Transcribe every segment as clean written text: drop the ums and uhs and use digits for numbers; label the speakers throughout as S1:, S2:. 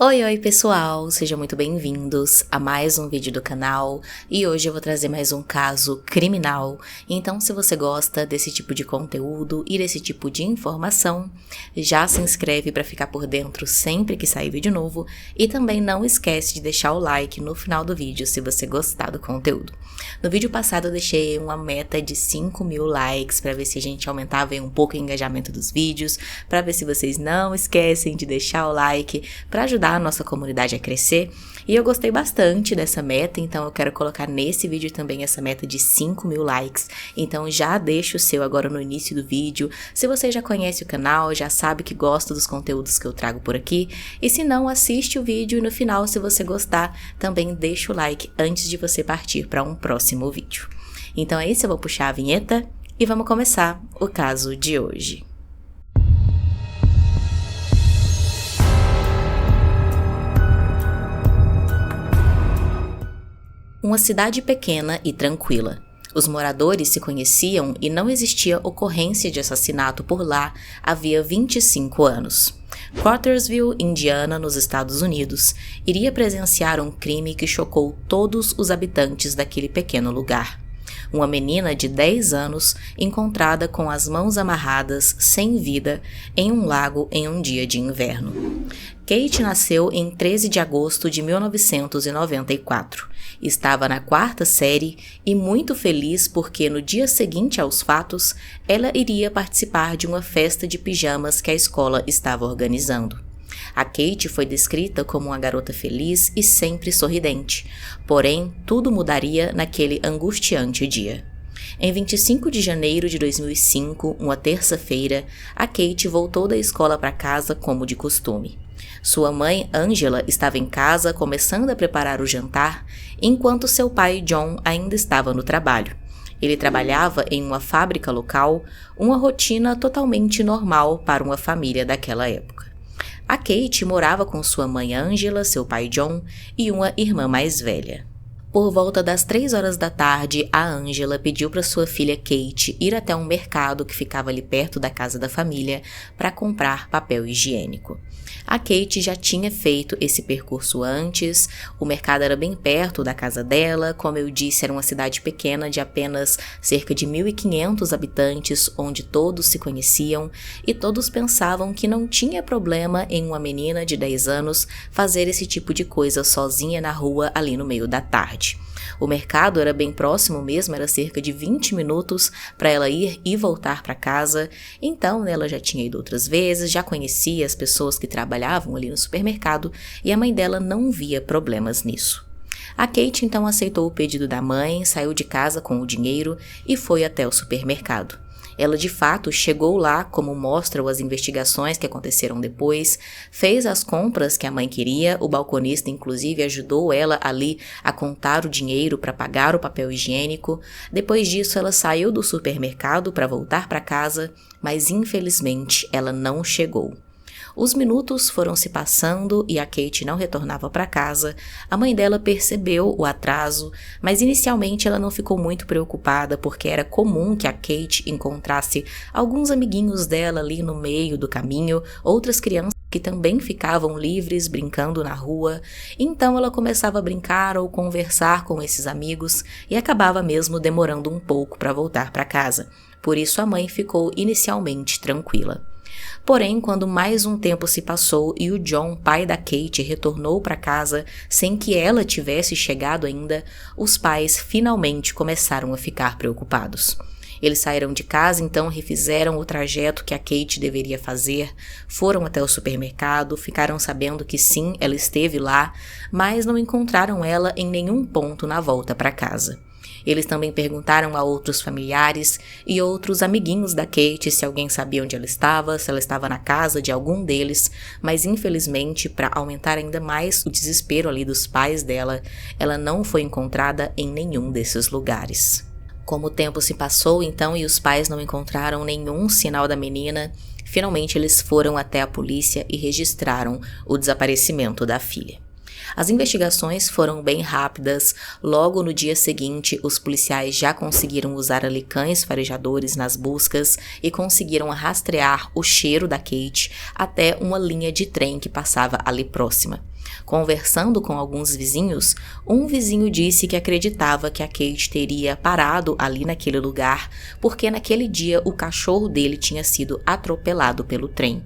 S1: Oi pessoal, sejam muito bem-vindos a mais um vídeo do canal e hoje eu vou trazer mais um caso criminal. Então se você gosta desse tipo de conteúdo e desse tipo de informação, já se inscreve para ficar por dentro sempre que sair vídeo novo e também não esquece de deixar o like no final do vídeo se você gostar do conteúdo. No vídeo passado eu deixei uma meta de 5.000 likes para ver se a gente aumentava um pouco o engajamento dos vídeos, para ver se vocês não esquecem de deixar o like para ajudar a nossa comunidade a crescer, e eu gostei bastante dessa meta, então eu quero colocar nesse vídeo também essa meta de 5.000 likes, então já deixa o seu agora no início do vídeo. Se você já conhece o canal, já sabe que gosta dos conteúdos que eu trago por aqui, e se não, assiste o vídeo e no final, se você gostar, também deixa o like antes de você partir para um próximo vídeo. Então é isso, eu vou puxar a vinheta e vamos começar o caso de hoje. Uma cidade pequena e tranquila. Os moradores se conheciam e não existia ocorrência de assassinato por lá havia 25 anos. Cartersville, Indiana, nos Estados Unidos, iria presenciar um crime que chocou todos os habitantes daquele pequeno lugar. Uma menina de 10 anos encontrada com as mãos amarradas, sem vida, em um lago em um dia de inverno. Kate nasceu em 13 de agosto de 1994. Estava na 4ª série e muito feliz porque no dia seguinte aos fatos, ela iria participar de uma festa de pijamas que a escola estava organizando. A Kate foi descrita como uma garota feliz e sempre sorridente, porém tudo mudaria naquele angustiante dia. Em 25 de janeiro de 2005, uma terça-feira, a Kate voltou da escola para casa como de costume. Sua mãe, Angela, estava em casa começando a preparar o jantar, enquanto seu pai, John, ainda estava no trabalho. Ele trabalhava em uma fábrica local, uma rotina totalmente normal para uma família daquela época. A Kate morava com sua mãe Angela, seu pai John e uma irmã mais velha. Por volta das 3 horas da tarde, a Angela pediu para sua filha Kate ir até um mercado que ficava ali perto da casa da família para comprar papel higiênico. A Kate já tinha feito esse percurso antes, o mercado era bem perto da casa dela, como eu disse, era uma cidade pequena de apenas cerca de 1.500 habitantes, onde todos se conheciam e todos pensavam que não tinha problema em uma menina de 10 anos fazer esse tipo de coisa sozinha na rua ali no meio da tarde. O mercado era bem próximo mesmo, era cerca de 20 minutos para ela ir e voltar para casa, então ela já tinha ido outras vezes, já conhecia as pessoas que trabalhavam ali no supermercado e a mãe dela não via problemas nisso. A Kate então aceitou o pedido da mãe, saiu de casa com o dinheiro e foi até o supermercado. Ela de fato chegou lá, como mostram as investigações que aconteceram depois, fez as compras que a mãe queria, o balconista inclusive ajudou ela ali a contar o dinheiro para pagar o papel higiênico. Depois disso ela saiu do supermercado para voltar para casa, mas infelizmente ela não chegou. Os minutos foram se passando e a Kate não retornava para casa. A mãe dela percebeu o atraso, mas inicialmente ela não ficou muito preocupada porque era comum que a Kate encontrasse alguns amiguinhos dela ali no meio do caminho, outras crianças que também ficavam livres brincando na rua. Então ela começava a brincar ou conversar com esses amigos e acabava mesmo demorando um pouco para voltar para casa. Por isso a mãe ficou inicialmente tranquila. Porém, quando mais um tempo se passou e o John, pai da Kate, retornou para casa sem que ela tivesse chegado ainda, os pais finalmente começaram a ficar preocupados. Eles saíram de casa, então refizeram o trajeto que a Kate deveria fazer, foram até o supermercado, ficaram sabendo que sim, ela esteve lá, mas não encontraram ela em nenhum ponto na volta para casa. Eles também perguntaram a outros familiares e outros amiguinhos da Kate se alguém sabia onde ela estava, se ela estava na casa de algum deles, mas infelizmente, para aumentar ainda mais o desespero ali dos pais dela, ela não foi encontrada em nenhum desses lugares. Como o tempo se passou então e os pais não encontraram nenhum sinal da menina, finalmente eles foram até a polícia e registraram o desaparecimento da filha. As investigações foram bem rápidas. Logo no dia seguinte, os policiais já conseguiram usar ali cães farejadores nas buscas e conseguiram rastrear o cheiro da Kate até uma linha de trem que passava ali próxima. Conversando com alguns vizinhos, um vizinho disse que acreditava que a Kate teria parado ali naquele lugar porque naquele dia o cachorro dele tinha sido atropelado pelo trem.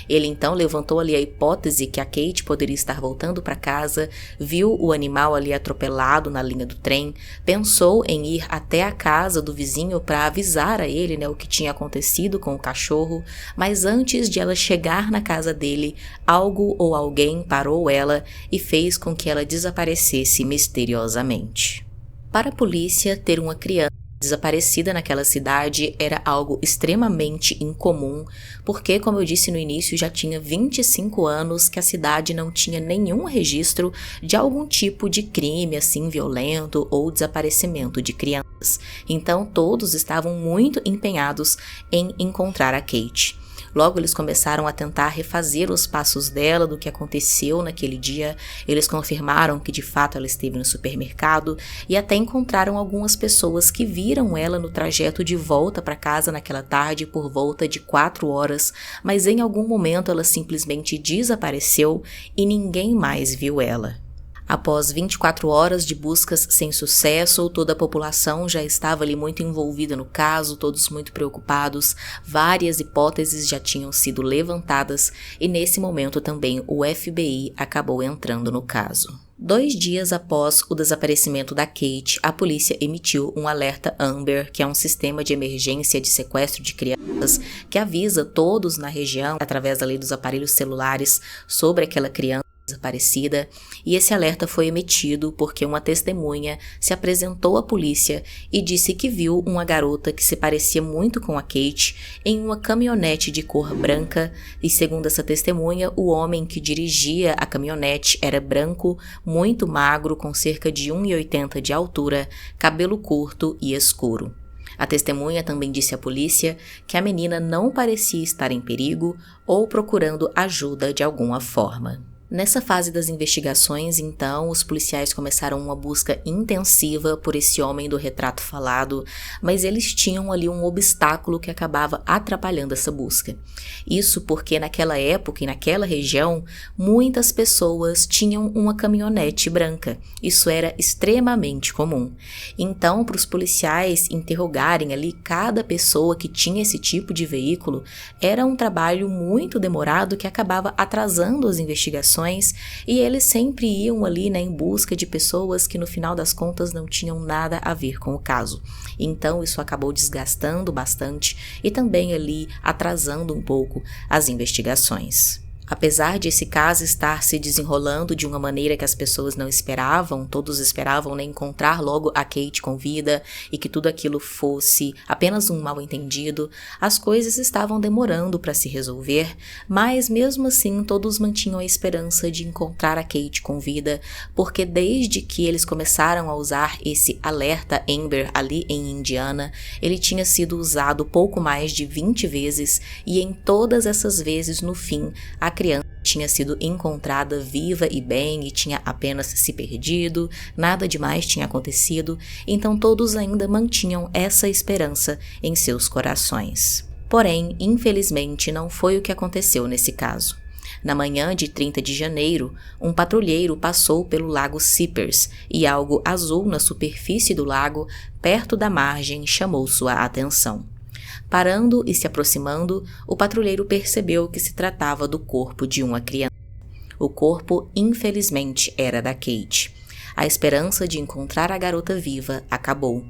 S1: Ele então levantou ali a hipótese que a Kate poderia estar voltando para casa, viu o animal ali atropelado na linha do trem, pensou em ir até a casa do vizinho para avisar a ele, o que tinha acontecido com o cachorro, mas antes de ela chegar na casa dele, algo ou alguém parou ela e fez com que ela desaparecesse misteriosamente. Para a polícia, ter uma criança desaparecida naquela cidade era algo extremamente incomum, porque, como eu disse no início, já tinha 25 anos que a cidade não tinha nenhum registro de algum tipo de crime assim violento ou desaparecimento de crianças. Então todos estavam muito empenhados em encontrar a Kate. Logo eles começaram a tentar refazer os passos dela do que aconteceu naquele dia. Eles confirmaram que de fato ela esteve no supermercado e até encontraram algumas pessoas que viram ela no trajeto de volta para casa naquela tarde por volta de 4 horas, mas em algum momento ela simplesmente desapareceu e ninguém mais viu ela. Após 24 horas de buscas sem sucesso, toda a população já estava ali muito envolvida no caso, todos muito preocupados, várias hipóteses já tinham sido levantadas e nesse momento também o FBI acabou entrando no caso. 2 dias após o desaparecimento da Kate, a polícia emitiu um alerta Amber, que é um sistema de emergência de sequestro de crianças que avisa todos na região, através ali dos aparelhos celulares, sobre aquela criança desaparecida, e esse alerta foi emitido porque uma testemunha se apresentou à polícia e disse que viu uma garota que se parecia muito com a Kate em uma caminhonete de cor branca e, segundo essa testemunha, o homem que dirigia a caminhonete era branco, muito magro, com cerca de 1,80 de altura, cabelo curto e escuro. A testemunha também disse à polícia que a menina não parecia estar em perigo ou procurando ajuda de alguma forma. Nessa fase das investigações, então, os policiais começaram uma busca intensiva por esse homem do retrato falado, mas eles tinham ali um obstáculo que acabava atrapalhando essa busca. Isso porque naquela época e naquela região, muitas pessoas tinham uma caminhonete branca. Isso era extremamente comum. Então, para os policiais interrogarem ali cada pessoa que tinha esse tipo de veículo, era um trabalho muito demorado que acabava atrasando as investigações. E eles sempre iam ali, em busca de pessoas que no final das contas não tinham nada a ver com o caso. Então isso acabou desgastando bastante e também ali atrasando um pouco as investigações. Apesar de esse caso estar se desenrolando de uma maneira que as pessoas não esperavam, todos esperavam encontrar logo a Kate com vida e que tudo aquilo fosse apenas um mal-entendido, as coisas estavam demorando para se resolver, mas mesmo assim todos mantinham a esperança de encontrar a Kate com vida, porque desde que eles começaram a usar esse alerta Amber ali em Indiana, ele tinha sido usado pouco mais de 20 vezes e em todas essas vezes, no fim, a criança tinha sido encontrada viva e bem e tinha apenas se perdido, nada demais tinha acontecido, então todos ainda mantinham essa esperança em seus corações. Porém, infelizmente, não foi o que aconteceu nesse caso. Na manhã de 30 de janeiro, um patrulheiro passou pelo lago Seepers e algo azul na superfície do lago, perto da margem, chamou sua atenção. Parando e se aproximando, o patrulheiro percebeu que se tratava do corpo de uma criança. O corpo, infelizmente, era da Kate. A esperança de encontrar a garota viva acabou.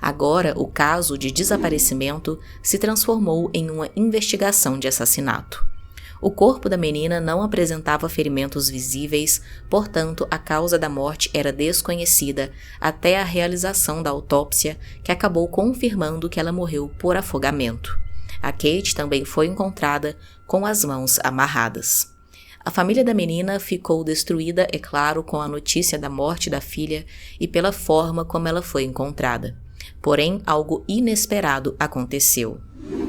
S1: Agora, o caso de desaparecimento se transformou em uma investigação de assassinato. O corpo da menina não apresentava ferimentos visíveis, portanto, a causa da morte era desconhecida até a realização da autópsia, que acabou confirmando que ela morreu por afogamento. A Kate também foi encontrada com as mãos amarradas. A família da menina ficou destruída, é claro, com a notícia da morte da filha e pela forma como ela foi encontrada. Porém, algo inesperado aconteceu.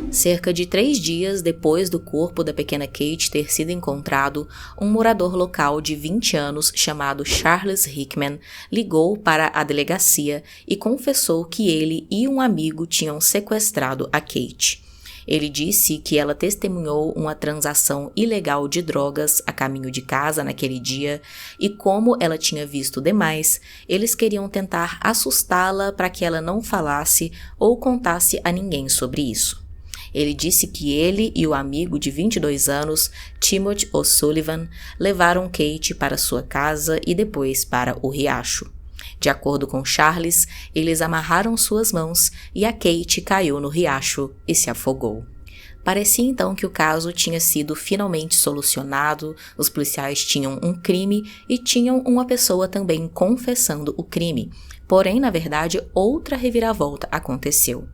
S1: Cerca de 3 dias depois do corpo da pequena Kate ter sido encontrado, um morador local de 20 anos chamado Charles Hickman ligou para a delegacia e confessou que ele e um amigo tinham sequestrado a Kate. Ele disse que ela testemunhou uma transação ilegal de drogas a caminho de casa naquele dia e, como ela tinha visto demais, eles queriam tentar assustá-la para que ela não falasse ou contasse a ninguém sobre isso. Ele disse que ele e o amigo de 22 anos, Timothy O'Sullivan, levaram Kate para sua casa e depois para o riacho. De acordo com Charles, eles amarraram suas mãos e a Kate caiu no riacho e se afogou. Parecia então que o caso tinha sido finalmente solucionado, os policiais tinham um crime e tinham uma pessoa também confessando o crime. Porém, na verdade, outra reviravolta aconteceu.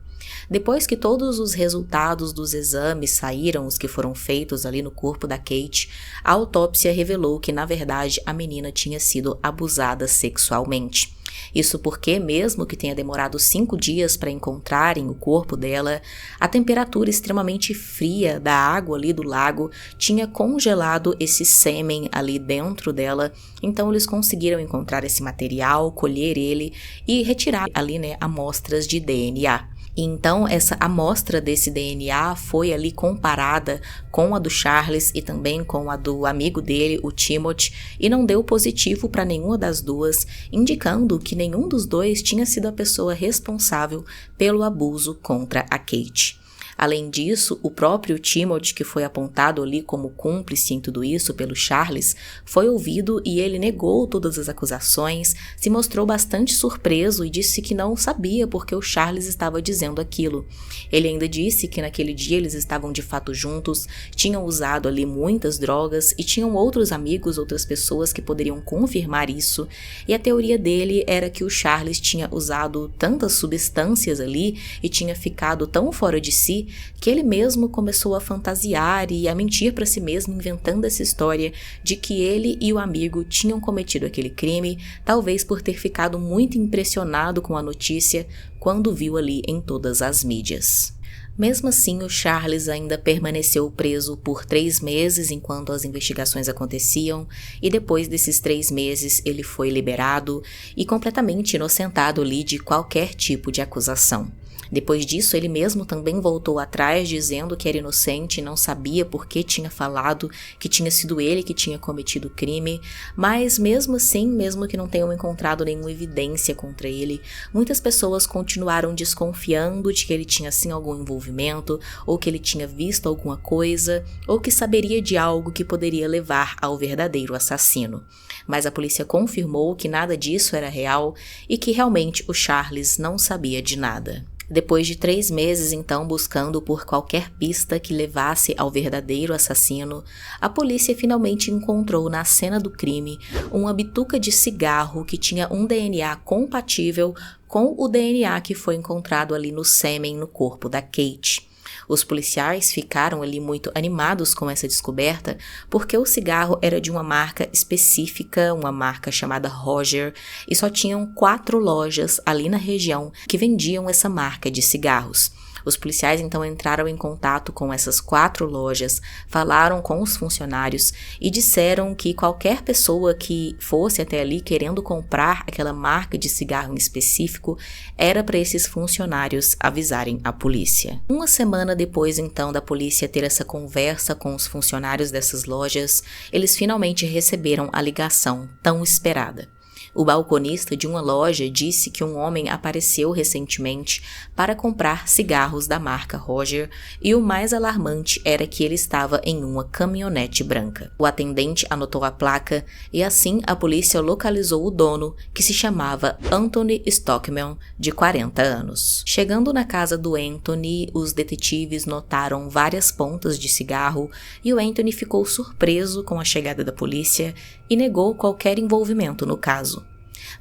S1: Depois que todos os resultados dos exames saíram, os que foram feitos ali no corpo da Kate, a autópsia revelou que, na verdade, a menina tinha sido abusada sexualmente. Isso porque, mesmo que tenha demorado 5 dias para encontrarem o corpo dela, a temperatura extremamente fria da água ali do lago tinha congelado esse sêmen ali dentro dela, então eles conseguiram encontrar esse material, colher ele e retirar ali, amostras de DNA. E então essa amostra desse DNA foi ali comparada com a do Charles e também com a do amigo dele, o Timothy, e não deu positivo para nenhuma das duas, indicando que nenhum dos dois tinha sido a pessoa responsável pelo abuso contra a Kate. Além disso, o próprio Timothy, que foi apontado ali como cúmplice em tudo isso pelo Charles, foi ouvido e ele negou todas as acusações, se mostrou bastante surpreso e disse que não sabia porque o Charles estava dizendo aquilo. Ele ainda disse que naquele dia eles estavam de fato juntos, tinham usado ali muitas drogas e tinham outros amigos, outras pessoas que poderiam confirmar isso, e a teoria dele era que o Charles tinha usado tantas substâncias ali e tinha ficado tão fora de si que ele mesmo começou a fantasiar e a mentir para si mesmo, inventando essa história de que ele e o amigo tinham cometido aquele crime, talvez por ter ficado muito impressionado com a notícia quando viu ali em todas as mídias. Mesmo assim, o Charles ainda permaneceu preso por 3 meses enquanto as investigações aconteciam, e depois desses 3 meses ele foi liberado e completamente inocentado ali de qualquer tipo de acusação. Depois disso, ele mesmo também voltou atrás dizendo que era inocente e não sabia por que tinha falado que tinha sido ele que tinha cometido o crime, mas mesmo assim, mesmo que não tenham encontrado nenhuma evidência contra ele, muitas pessoas continuaram desconfiando de que ele tinha sim algum envolvimento, ou que ele tinha visto alguma coisa, ou que saberia de algo que poderia levar ao verdadeiro assassino. Mas a polícia confirmou que nada disso era real e que realmente o Charles não sabia de nada. Depois de 3 meses, então, buscando por qualquer pista que levasse ao verdadeiro assassino, a polícia finalmente encontrou na cena do crime uma bituca de cigarro que tinha um DNA compatível com o DNA que foi encontrado ali no sêmen no corpo da Kate. Os policiais ficaram ali muito animados com essa descoberta porque o cigarro era de uma marca específica, uma marca chamada Roger, e só tinham 4 lojas ali na região que vendiam essa marca de cigarros. Os policiais então entraram em contato com essas 4 lojas, falaram com os funcionários e disseram que qualquer pessoa que fosse até ali querendo comprar aquela marca de cigarro em específico, era para esses funcionários avisarem a polícia. Uma semana depois então da polícia ter essa conversa com os funcionários dessas lojas, eles finalmente receberam a ligação tão esperada. O balconista de uma loja disse que um homem apareceu recentemente para comprar cigarros da marca Roger e o mais alarmante era que ele estava em uma caminhonete branca. O atendente anotou a placa e assim a polícia localizou o dono, que se chamava Anthony Stockman, de 40 anos. Chegando na casa do Anthony, os detetives notaram várias pontas de cigarro e o Anthony ficou surpreso com a chegada da polícia e negou qualquer envolvimento no caso.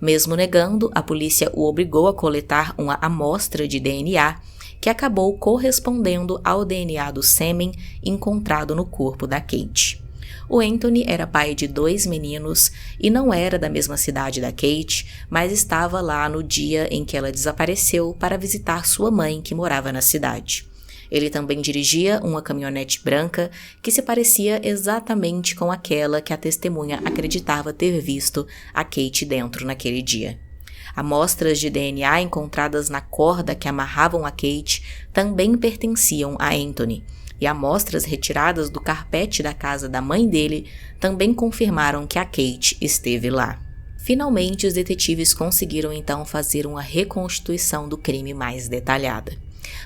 S1: Mesmo negando, a polícia o obrigou a coletar uma amostra de DNA que acabou correspondendo ao DNA do sêmen encontrado no corpo da Kate. O Anthony era pai de 2 meninos e não era da mesma cidade da Kate, mas estava lá no dia em que ela desapareceu para visitar sua mãe, que morava na cidade. Ele também dirigia uma caminhonete branca que se parecia exatamente com aquela que a testemunha acreditava ter visto a Kate dentro naquele dia. Amostras de DNA encontradas na corda que amarravam a Kate também pertenciam a Anthony, e amostras retiradas do carpete da casa da mãe dele também confirmaram que a Kate esteve lá. Finalmente, os detetives conseguiram então fazer uma reconstituição do crime mais detalhada.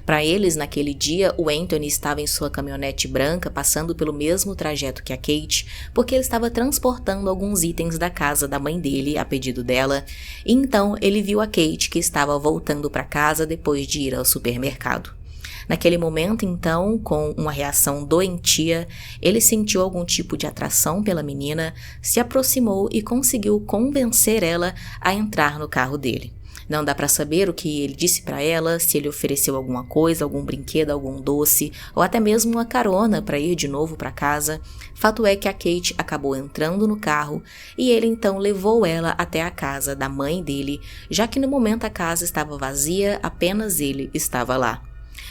S1: Para eles, naquele dia, o Anthony estava em sua caminhonete branca passando pelo mesmo trajeto que a Kate, porque ele estava transportando alguns itens da casa da mãe dele a pedido dela, e então ele viu a Kate que estava voltando para casa depois de ir ao supermercado. Naquele momento, então, com uma reação doentia, ele sentiu algum tipo de atração pela menina, se aproximou e conseguiu convencer ela a entrar no carro dele. Não dá para saber o que ele disse para ela, se ele ofereceu alguma coisa, algum brinquedo, algum doce, ou até mesmo uma carona para ir de novo para casa. Fato é que a Kate acabou entrando no carro e ele então levou ela até a casa da mãe dele, já que no momento a casa estava vazia, apenas ele estava lá.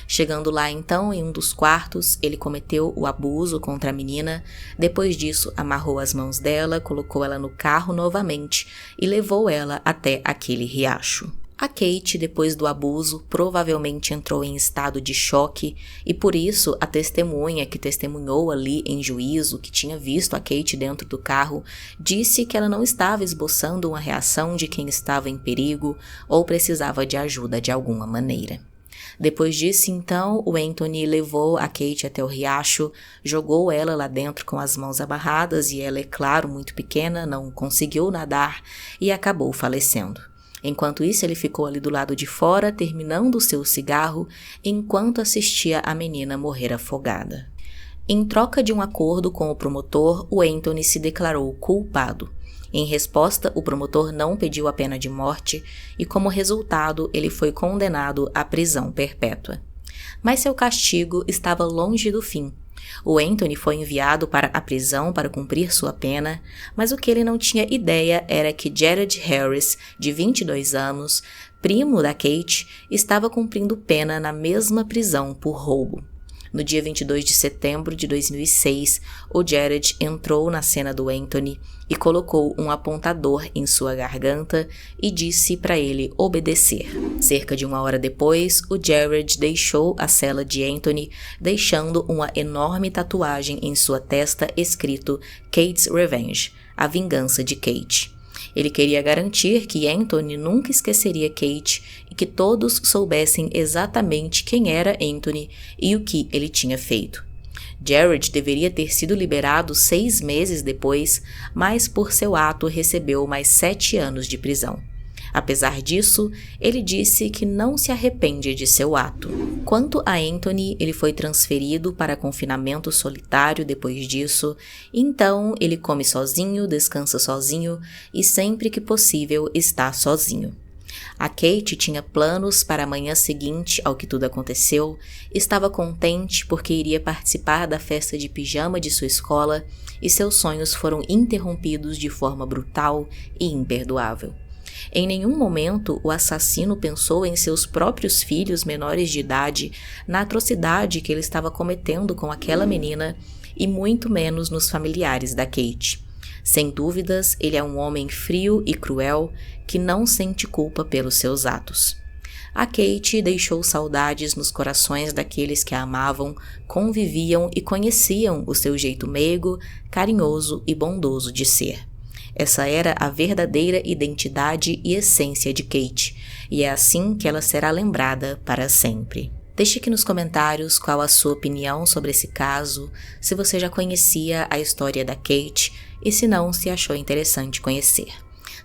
S1: Chegando lá então, em um dos quartos, ele cometeu o abuso contra a menina. Depois disso, amarrou as mãos dela, colocou ela no carro novamente e levou ela até aquele riacho. A Kate, depois do abuso, provavelmente entrou em estado de choque e por isso a testemunha que testemunhou ali em juízo, que tinha visto a Kate dentro do carro, disse que ela não estava esboçando uma reação de quem estava em perigo ou precisava de ajuda de alguma maneira. Depois disso, então, o Anthony levou a Kate até o riacho, jogou ela lá dentro com as mãos amarradas e ela, é claro, muito pequena, não conseguiu nadar e acabou falecendo. Enquanto isso, ele ficou ali do lado de fora, terminando o seu cigarro, enquanto assistia a menina morrer afogada. Em troca de um acordo com o promotor, o Anthony se declarou culpado. Em resposta, o promotor não pediu a pena de morte e, como resultado, ele foi condenado à prisão perpétua. Mas seu castigo estava longe do fim. O Anthony foi enviado para a prisão para cumprir sua pena, mas o que ele não tinha ideia era que Jared Harris, de 22 anos, primo da Kate, estava cumprindo pena na mesma prisão por roubo. No dia 22 de setembro de 2006, o Jared entrou na cena do Anthony e colocou um apontador em sua garganta e disse para ele obedecer. Cerca de 1 hora depois, o Jared deixou a cela de Anthony, deixando uma enorme tatuagem em sua testa escrito Kate's Revenge, a vingança de Kate. Ele queria garantir que Anthony nunca esqueceria Kate e que todos soubessem exatamente quem era Anthony e o que ele tinha feito. Jared deveria ter sido liberado 6 meses depois, mas por seu ato recebeu mais 7 anos de prisão. Apesar disso, ele disse que não se arrepende de seu ato. Quanto a Anthony, ele foi transferido para confinamento solitário depois disso, então ele come sozinho, descansa sozinho e sempre que possível está sozinho. A Kate tinha planos para a manhã seguinte ao que tudo aconteceu, estava contente porque iria participar da festa de pijama de sua escola e seus sonhos foram interrompidos de forma brutal e imperdoável. Em nenhum momento o assassino pensou em seus próprios filhos menores de idade, na atrocidade que ele estava cometendo com aquela menina e muito menos nos familiares da Kate. Sem dúvidas, ele é um homem frio e cruel que não sente culpa pelos seus atos. A Kate deixou saudades nos corações daqueles que a amavam, conviviam e conheciam o seu jeito meigo, carinhoso e bondoso de ser. Essa era a verdadeira identidade e essência de Kate, e é assim que ela será lembrada para sempre. Deixe aqui nos comentários qual a sua opinião sobre esse caso, se você já conhecia a história da Kate e se não, se achou interessante conhecer.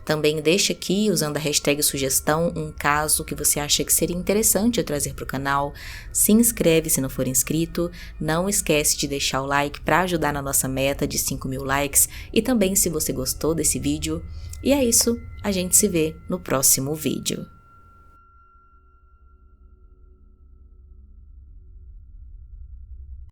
S1: Também deixe aqui, usando a hashtag sugestão, um caso que você acha que seria interessante eu trazer para o canal. Se inscreve se não for inscrito, não esquece de deixar o like para ajudar na nossa meta de 5.000 likes e também se você gostou desse vídeo. E é isso, a gente se vê no próximo vídeo.